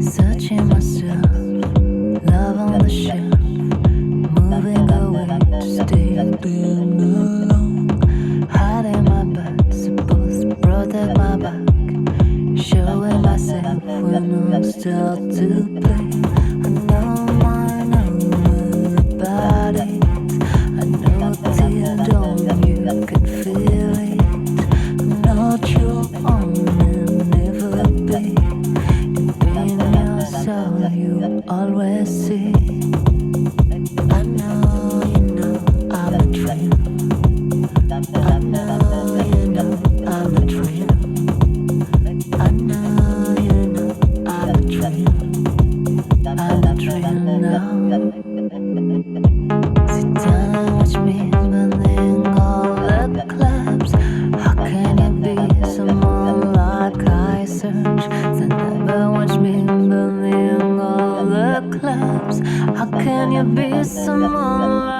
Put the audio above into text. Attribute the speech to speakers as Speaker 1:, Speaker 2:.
Speaker 1: Searching myself, love on the shelf, moving away to stay being alone. Hiding my butt, supposed to protect my back, showing myself when I'm still to play. I know about it. I know till dawn you can feel it. I'm not your own and never be. Being yourself, you always see. I know you know I'm a tramp. I know you know I'm a tramp. I know you know I'm a tramp. I'm a tramp now. Sit down and watch me spending all the clubs. How can you be someone like I search? So never watch me spending all the clubs. How can you be someone like